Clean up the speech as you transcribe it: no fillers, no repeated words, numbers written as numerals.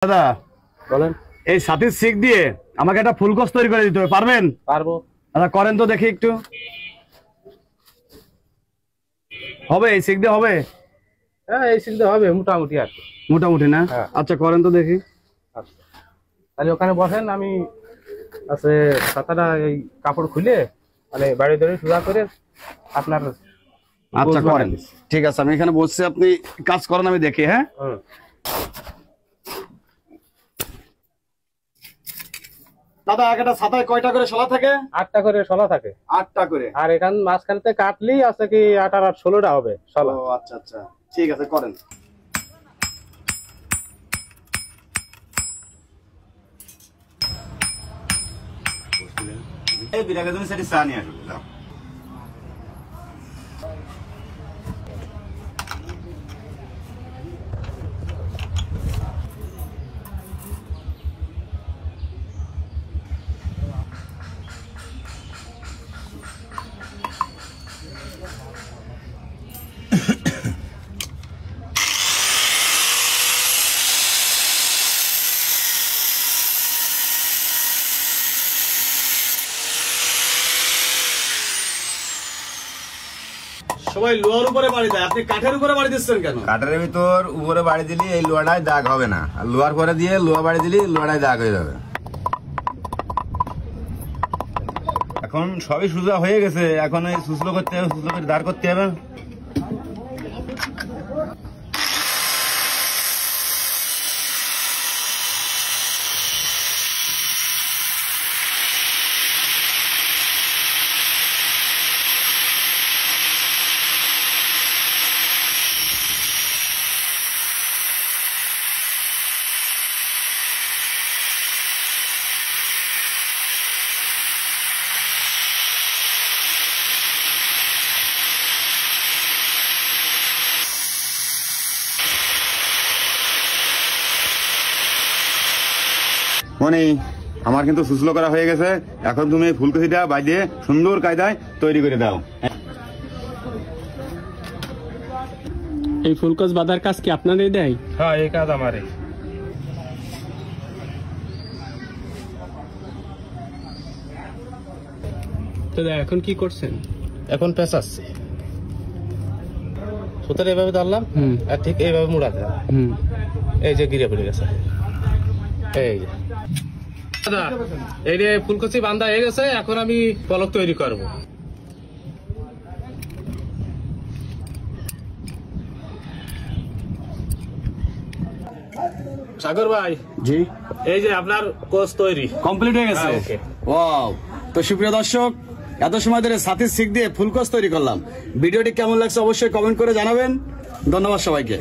দাদা বলেন। এই সাথীর শিক দিয়ে আমাকে একটা ফুলকস তৈরি করে দিতে হবে, পারবেন? পারবো। আচ্ছা করেন তো দেখি একটু। হবে এই শিক দিয়ে হবে? হ্যাঁ এই শিখ দিয়ে হবে মোটামুটি আর কি। মোটামুটি না? আচ্ছা করেন তো দেখি। আচ্ছা তাহলে ওখানে বসেন, আমি আছে ছাতাটা এই কাপড় খুলে মানে বাড়ি ধরে সোজা করে আপনার। আচ্ছা করেন, ঠিক আছে আমি এখানে বসছি, আপনি কাজ করেন আমি দেখি। হ্যাঁ দাদা, একটা ছাতায় কয়টা করে শলা থাকে? 8টা করে শলা থাকে। 8টা করে। আর এখান মাঝখানতে কাটলি আছে কি 8 আর 8 16টা হবে শলা। ও আচ্ছা আচ্ছা ঠিক আছে করেন। এই বিরাগে তুমি সেটি চা নিয়ে আসো। সবাই লোহার উপরে বাড়ি দেয়, আপনি কাঠের উপরে বাড়ি দিচ্ছেন কেন? কাঠের ভিতর উপরে বাড়ি দিলি এই লোহাটায় দাগ হবে না, আর লোহার পরে দিয়ে লোহা বাড়ি দিলি লোহাটায় দাগ হয়ে যাবে। এখন সবই সোজা হয়ে গেছে, এখন এই সুসলো করতে হবে, সুসলো করে দাঁড় করতে হবে। মানে আমার কিন্তু সুসলো করা হয়ে গেছে, এখন তুমি ফুলকপিটা বাজিয়ে সুন্দর কায়দায় তৈরি করে দাও। এই ফুলকস বাঁধার কাজ কি আপনারই দেয়? হ্যাঁ এই কাজ আমারই। তো এখন কি করছেন? এখন পেঁচাচ্ছি, সুতরাং এইভাবে ধরলাম আর ঠিক এইভাবে মুড়াতে। এই যে গিরে পড়ে গেছে। এই দাদা এই যে ফুলকচি বান্ধা হয়ে গেছে, এখন আমি পলক তৈরি করব। সাগর ভাই। জি এই যে আপনার কোর্স তৈরি কমপ্লিট হয়ে গেছে। ওয়াও, তো সুপ্রিয় দর্শক, এত সময় ধরে সাথীর শিক দিয়ে ফুলকস তৈরি করলাম। ভিডিওটি কেমন লাগছে অবশ্যই কমেন্ট করে জানাবেন। ধন্যবাদ সবাইকে।